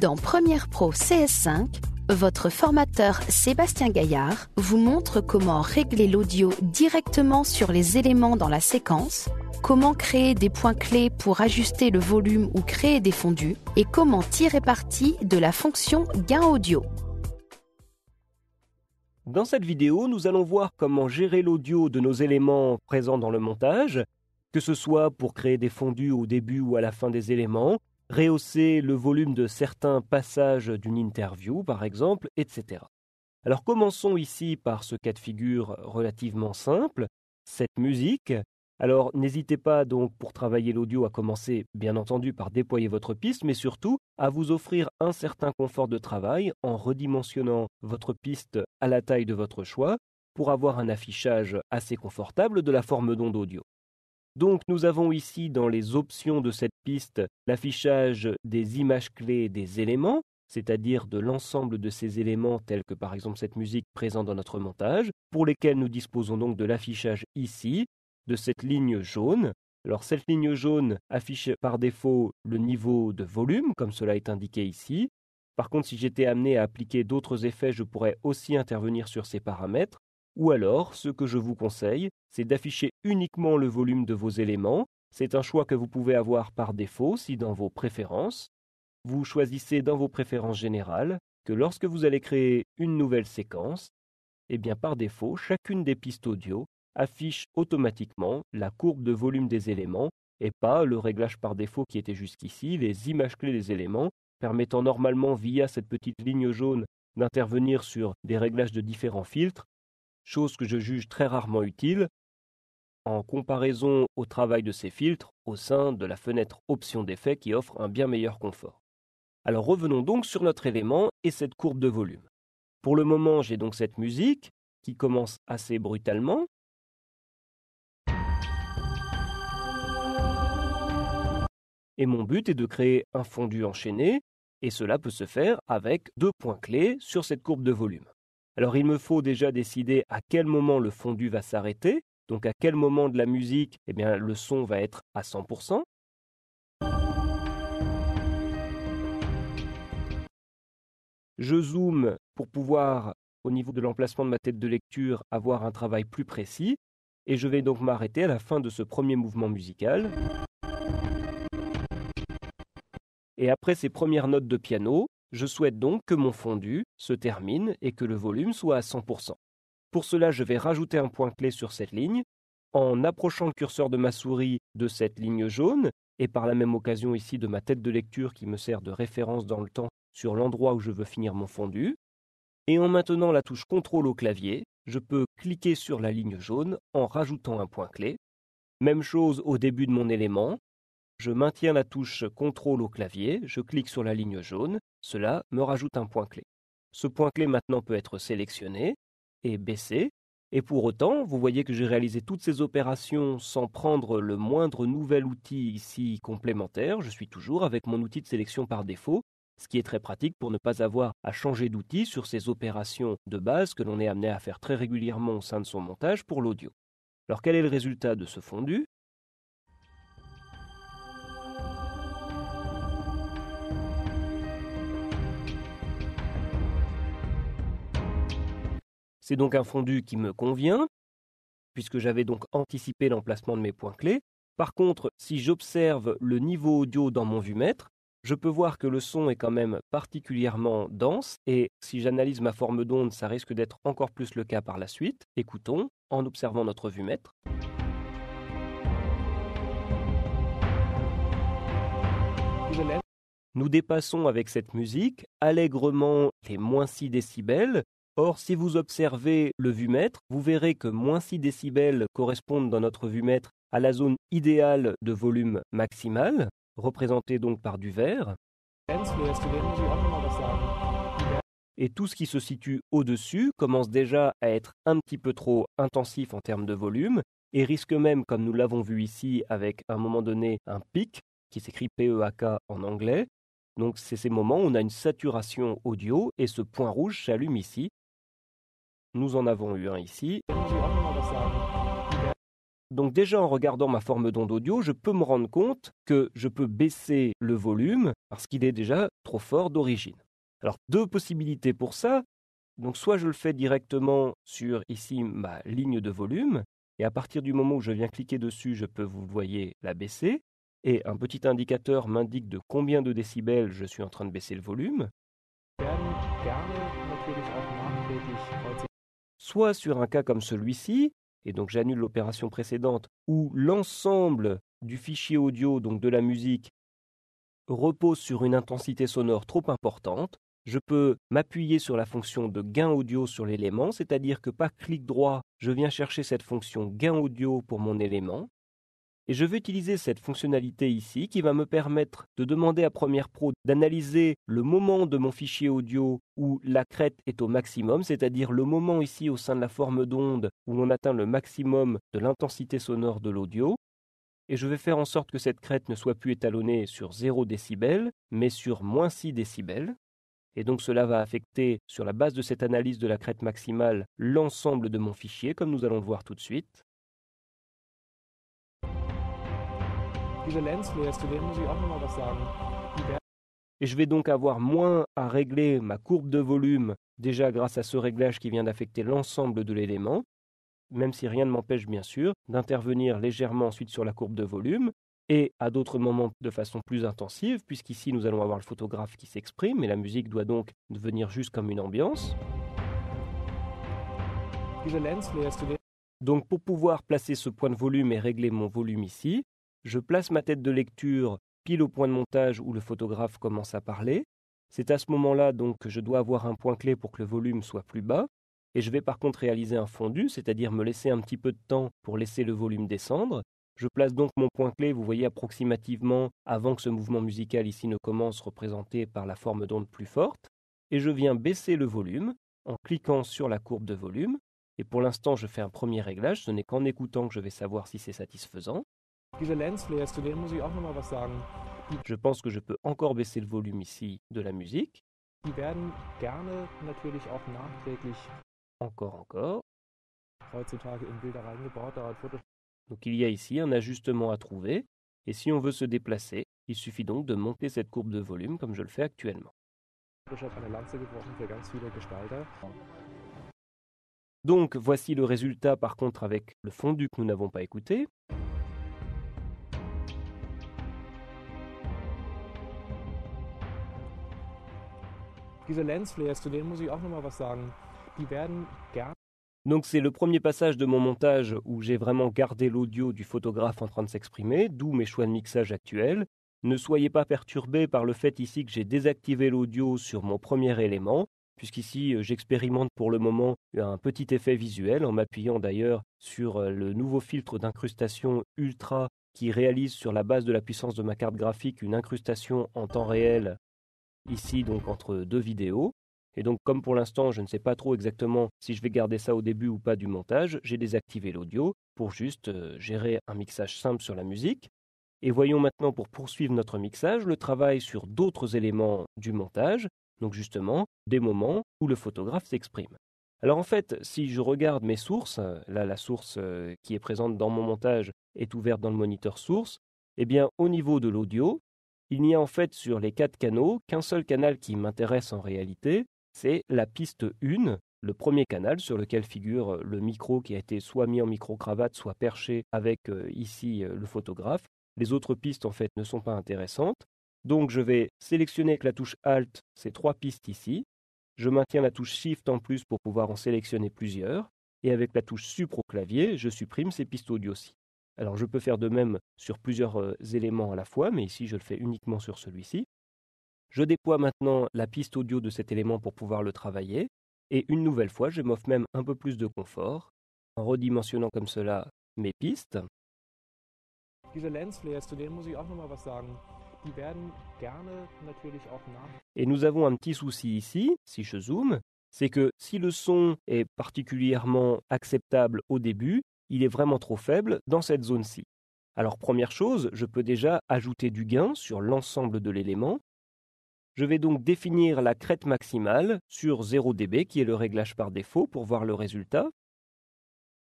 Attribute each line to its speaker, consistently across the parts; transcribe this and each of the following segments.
Speaker 1: Dans Premiere Pro CS5, votre formateur Sébastien Gaillard vous montre comment régler l'audio directement sur les éléments dans la séquence, comment créer des points clés pour ajuster le volume ou créer des fondus, et comment tirer parti de la fonction gain audio.
Speaker 2: Dans cette vidéo, nous allons voir comment gérer l'audio de nos éléments présents dans le montage, que ce soit pour créer des fondus au début ou à la fin des éléments, rehausser le volume de certains passages d'une interview, par exemple, etc. Alors commençons ici par ce cas de figure relativement simple, cette musique. Alors n'hésitez pas donc pour travailler l'audio à commencer bien entendu par déployer votre piste, mais surtout à vous offrir un certain confort de travail en redimensionnant votre piste à la taille de votre choix pour avoir un affichage assez confortable de la forme d'onde audio. Donc nous avons ici dans les options de cette piste l'affichage des images clés des éléments, c'est-à-dire de l'ensemble de ces éléments tels que par exemple cette musique présente dans notre montage, pour lesquels nous disposons donc de l'affichage ici, de cette ligne jaune. Alors cette ligne jaune affiche par défaut le niveau de volume, comme cela est indiqué ici. Par contre, si j'étais amené à appliquer d'autres effets, je pourrais aussi intervenir sur ces paramètres. Ou alors, ce que je vous conseille, c'est d'afficher uniquement le volume de vos éléments. C'est un choix que vous pouvez avoir par défaut si dans vos préférences, vous choisissez dans vos préférences générales que lorsque vous allez créer une nouvelle séquence, eh bien par défaut, chacune des pistes audio affiche automatiquement la courbe de volume des éléments et pas le réglage par défaut qui était jusqu'ici, les images clés des éléments, permettant normalement via cette petite ligne jaune d'intervenir sur des réglages de différents filtres, chose que je juge très rarement utile, en comparaison au travail de ces filtres au sein de la fenêtre Options d'effets qui offre un bien meilleur confort. Alors revenons donc sur notre élément et cette courbe de volume. Pour le moment, j'ai donc cette musique qui commence assez brutalement. Et mon but est de créer un fondu enchaîné, et cela peut se faire avec deux points clés sur cette courbe de volume. Alors il me faut déjà décider à quel moment le fondu va s'arrêter, donc à quel moment de la musique eh bien, le son va être à 100%. Je zoome pour pouvoir, au niveau de l'emplacement de ma tête de lecture, avoir un travail plus précis, et je vais donc m'arrêter à la fin de ce premier mouvement musical. Et après ces premières notes de piano, je souhaite donc que mon fondu se termine et que le volume soit à 100%. Pour cela, je vais rajouter un point clé sur cette ligne en approchant le curseur de ma souris de cette ligne jaune et par la même occasion ici de ma tête de lecture qui me sert de référence dans le temps sur l'endroit où je veux finir mon fondu. Et en maintenant la touche CTRL au clavier, je peux cliquer sur la ligne jaune en rajoutant un point clé. Même chose au début de mon élément. Je maintiens la touche CTRL au clavier, je clique sur la ligne jaune, cela me rajoute un point clé. Ce point clé maintenant peut être sélectionné et baissé, et pour autant, vous voyez que j'ai réalisé toutes ces opérations sans prendre le moindre nouvel outil ici complémentaire. Je suis toujours avec mon outil de sélection par défaut, ce qui est très pratique pour ne pas avoir à changer d'outil sur ces opérations de base que l'on est amené à faire très régulièrement au sein de son montage pour l'audio. Alors quel est le résultat de ce fondu ? C'est donc un fondu qui me convient, puisque j'avais donc anticipé l'emplacement de mes points clés. Par contre, si j'observe le niveau audio dans mon vumètre, je peux voir que le son est quand même particulièrement dense, et si j'analyse ma forme d'onde, ça risque d'être encore plus le cas par la suite. Écoutons, en observant notre vumètre. Nous dépassons avec cette musique allègrement les moins 6 décibels. Or, si vous observez le vumètre, vous verrez que moins 6 décibels correspondent dans notre vumètre à la zone idéale de volume maximal, représentée donc par du vert. Et tout ce qui se situe au-dessus commence déjà à être un petit peu trop intensif en termes de volume et risque même, comme nous l'avons vu ici, avec à un moment donné un pic, qui s'écrit PEAK en anglais. Donc c'est ces moments où on a une saturation audio et ce point rouge s'allume ici. Nous en avons eu un ici. Donc déjà en regardant ma forme d'onde audio, je peux me rendre compte que je peux baisser le volume parce qu'il est déjà trop fort d'origine. Alors deux possibilités pour ça. Donc soit je le fais directement sur ici ma ligne de volume, et à partir du moment où je viens cliquer dessus, je peux, vous le voyez, la baisser, et un petit indicateur m'indique de combien de décibels je suis en train de baisser le volume. Soit sur un cas comme celui-ci, et donc j'annule l'opération précédente, où l'ensemble du fichier audio, donc de la musique, repose sur une intensité sonore trop importante, je peux m'appuyer sur la fonction de gain audio sur l'élément, c'est-à-dire que par clic droit, je viens chercher cette fonction gain audio pour mon élément, et je vais utiliser cette fonctionnalité ici qui va me permettre de demander à Premiere Pro d'analyser le moment de mon fichier audio où la crête est au maximum, c'est-à-dire le moment ici au sein de la forme d'onde où on atteint le maximum de l'intensité sonore de l'audio. Et je vais faire en sorte que cette crête ne soit plus étalonnée sur 0 décibels, mais sur moins 6 décibels. Et donc cela va affecter, sur la base de cette analyse de la crête maximale, l'ensemble de mon fichier, comme nous allons le voir tout de suite. Et je vais donc avoir moins à régler ma courbe de volume, déjà grâce à ce réglage qui vient d'affecter l'ensemble de l'élément, même si rien ne m'empêche bien sûr d'intervenir légèrement ensuite sur la courbe de volume, et à d'autres moments de façon plus intensive, puisqu'ici nous allons avoir le photographe qui s'exprime, et la musique doit donc devenir juste comme une ambiance. Donc pour pouvoir placer ce point de volume et régler mon volume ici, je place ma tête de lecture pile au point de montage où le photographe commence à parler. C'est à ce moment-là donc que je dois avoir un point clé pour que le volume soit plus bas. Et je vais par contre réaliser un fondu, c'est-à-dire me laisser un petit peu de temps pour laisser le volume descendre. Je place donc mon point clé, vous voyez approximativement, avant que ce mouvement musical ici ne commence, représenté par la forme d'onde plus forte. Et je viens baisser le volume en cliquant sur la courbe de volume. Et pour l'instant, je fais un premier réglage. Ce n'est qu'en écoutant que je vais savoir si c'est satisfaisant. Je pense que je peux encore baisser le volume ici de la musique. Encore. Donc il y a ici un ajustement à trouver. Et si on veut se déplacer, il suffit donc de monter cette courbe de volume comme je le fais actuellement. Donc voici le résultat par contre avec le fondu que nous n'avons pas écouté. Donc c'est le premier passage de mon montage où j'ai vraiment gardé l'audio du photographe en train de s'exprimer, d'où mes choix de mixage actuels. Ne soyez pas perturbés par le fait ici que j'ai désactivé l'audio sur mon premier élément, puisqu'ici j'expérimente pour le moment un petit effet visuel en m'appuyant d'ailleurs sur le nouveau filtre d'incrustation Ultra qui réalise sur la base de la puissance de ma carte graphique une incrustation en temps réel, ici donc entre deux vidéos. Et donc comme pour l'instant je ne sais pas trop exactement si je vais garder ça au début ou pas du montage, j'ai désactivé l'audio pour juste gérer un mixage simple sur la musique. Et voyons maintenant pour poursuivre notre mixage le travail sur d'autres éléments du montage, donc justement des moments où le photographe s'exprime. Alors en fait, si je regarde mes sources, là la source qui est présente dans mon montage est ouverte dans le moniteur source, eh bien au niveau de l'audio, il n'y a en fait sur les 4 canaux qu'un seul canal qui m'intéresse en réalité, c'est la piste 1, le premier canal sur lequel figure le micro qui a été soit mis en micro-cravate, soit perché avec ici le photographe. Les autres pistes en fait ne sont pas intéressantes. Donc je vais sélectionner avec la touche Alt ces 3 pistes ici. Je maintiens la touche Shift en plus pour pouvoir en sélectionner plusieurs. Et avec la touche Sup au clavier, je supprime ces pistes audio-ci. Alors je peux faire de même sur plusieurs éléments à la fois, mais ici je le fais uniquement sur celui-ci. Je déploie maintenant la piste audio de cet élément pour pouvoir le travailler. Et une nouvelle fois, je m'offre même un peu plus de confort en redimensionnant comme cela mes pistes. Et nous avons un petit souci ici, si je zoome, c'est que si le son est particulièrement acceptable au début, il est vraiment trop faible dans cette zone-ci. Alors première chose, je peux déjà ajouter du gain sur l'ensemble de l'élément. Je vais donc définir la crête maximale sur 0 dB, qui est le réglage par défaut, pour voir le résultat.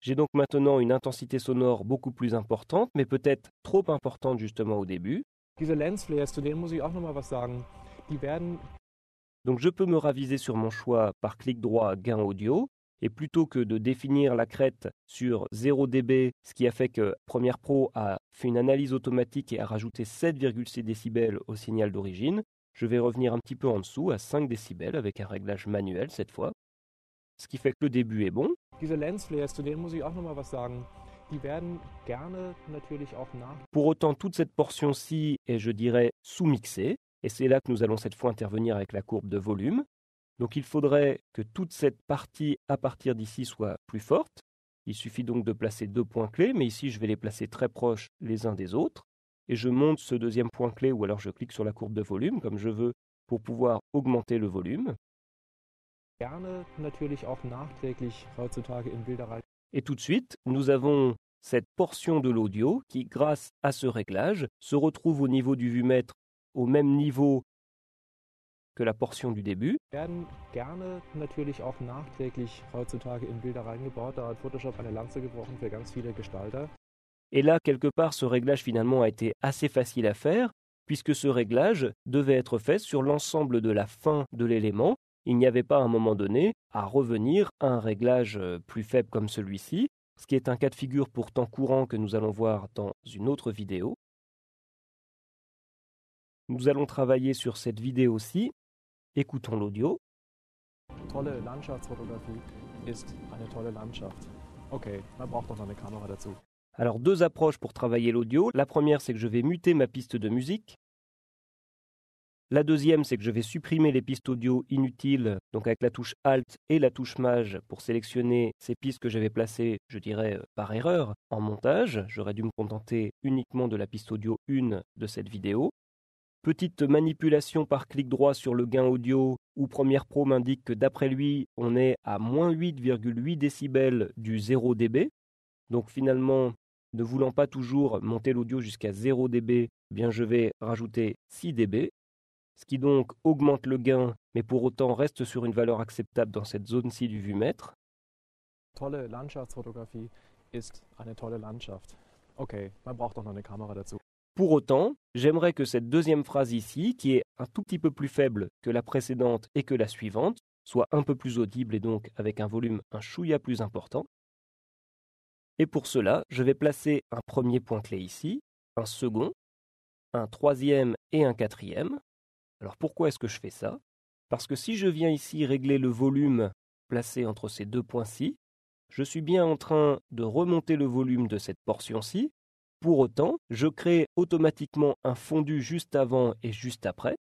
Speaker 2: J'ai donc maintenant une intensité sonore beaucoup plus importante, mais peut-être trop importante justement au début.
Speaker 3: Diese Lensflares, zu denen muss ich auch noch mal was sagen. Die werden
Speaker 2: Donc je peux me raviser sur mon choix par clic droit gain audio, et plutôt que de définir la crête sur 0 dB, ce qui a fait que Premiere Pro a fait une analyse automatique et a rajouté 7,6 décibels au signal d'origine, je vais revenir un petit peu en dessous à 5 décibels avec un réglage manuel cette fois. Ce qui fait que le début est bon.
Speaker 3: diese Lensflares, zu denen muss ich auch noch mal was sagen. Die werden gerne natürlich auch
Speaker 2: Pour autant, toute cette portion-ci est, je dirais, sous-mixée, et c'est là que nous allons cette fois intervenir avec la courbe de volume. Donc il faudrait que toute cette partie à partir d'ici soit plus forte. Il suffit donc de placer 2 points clés, mais ici je vais les placer très proches les uns des autres. Et je monte ce deuxième point clé, ou alors je clique sur la courbe de volume comme je veux pour pouvoir augmenter le volume.
Speaker 3: gerne natürlich auch nachträglich heutzutage in Bilder rein.
Speaker 2: Et tout de suite, nous avons cette portion de l'audio qui, grâce à ce réglage, se retrouve au niveau du vumètre au même niveau que la portion du début.
Speaker 3: Werden gerne natürlich auch nachträglich heutzutage in Bilder reingebaut. Da hat Photoshop eine Lanze gebrochen für ganz viele Gestalter.
Speaker 2: Et là, quelque part, ce réglage finalement a été assez facile à faire, puisque ce réglage devait être fait sur l'ensemble de la fin de l'élément. Il n'y avait pas à un moment donné à revenir à un réglage plus faible comme celui-ci, ce qui est un cas de figure pourtant courant que nous allons voir dans une autre vidéo. Nous allons travailler sur cette vidéo-ci. Écoutons l'audio.
Speaker 3: Tolle Landschaftsfotografie ist eine tolle Landschaft. Okay, man braucht doch noch eine Kamera dazu.
Speaker 2: Alors, 2 approches pour travailler l'audio. La première, c'est que je vais muter ma piste de musique. La deuxième, c'est que je vais supprimer les pistes audio inutiles, donc avec la touche Alt et la touche Maj pour sélectionner ces pistes que j'avais placées, je dirais, par erreur en montage. J'aurais dû me contenter uniquement de la piste audio 1 de cette vidéo. Petite manipulation par clic droit sur le gain audio, où Premiere Pro m'indique que d'après lui, on est à moins 8,8 décibels du 0 dB. Donc finalement, ne voulant pas toujours monter l'audio jusqu'à 0 dB, eh bien je vais rajouter 6 dB. Ce qui donc augmente le gain, mais pour autant reste sur une valeur acceptable dans cette zone-ci du vumètre.
Speaker 3: Tolle Landschaftsfotografie ist eine tolle Landschaft. Okay, man braucht doch noch eine Kamera dazu.
Speaker 2: Pour autant, j'aimerais que cette deuxième phrase ici, qui est un tout petit peu plus faible que la précédente et que la suivante, soit un peu plus audible et donc avec un volume un chouïa plus important. Et pour cela, je vais placer un premier point clé ici, un second, un troisième et un quatrième. Alors pourquoi est-ce que je fais ça? Parce que si je viens ici régler le volume placé entre ces 2 points-ci, je suis bien en train de remonter le volume de cette portion-ci. Pour autant, je crée automatiquement un fondu juste avant et juste après.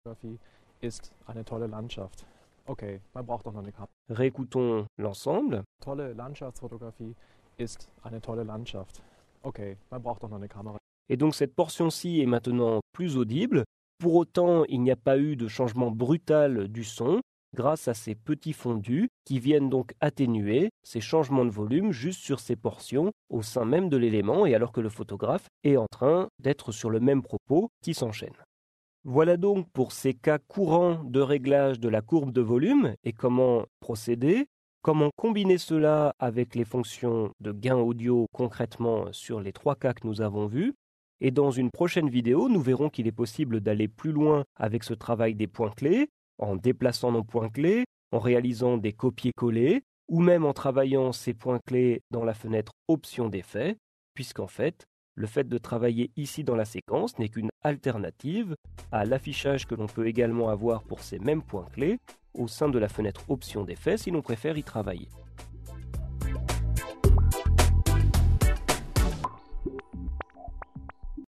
Speaker 3: Fotografie ist eine tolle Landschaft. Okay, man braucht doch noch eine Kamera.
Speaker 2: Réécoutons l'ensemble.
Speaker 3: Tolle Landschaftsfotografie ist eine tolle Landschaft. Okay, man braucht doch noch eine Kamera.
Speaker 2: Et donc cette portion-ci est maintenant plus audible. Pour autant, il n'y a pas eu de changement brutal du son grâce à ces petits fondus qui viennent donc atténuer ces changements de volume juste sur ces portions au sein même de l'élément et alors que le photographe est en train d'être sur le même propos qui s'enchaîne. Voilà donc pour ces cas courants de réglage de la courbe de volume et comment procéder, comment combiner cela avec les fonctions de gain audio concrètement sur les 3 cas que nous avons vus. Et dans une prochaine vidéo, nous verrons qu'il est possible d'aller plus loin avec ce travail des points clés, en déplaçant nos points clés, en réalisant des copier-coller, ou même en travaillant ces points clés dans la fenêtre Options d'effet, puisqu'en fait, le fait de travailler ici dans la séquence n'est qu'une alternative à l'affichage que l'on peut également avoir pour ces mêmes points clés au sein de la fenêtre Options d'effet si l'on préfère y travailler.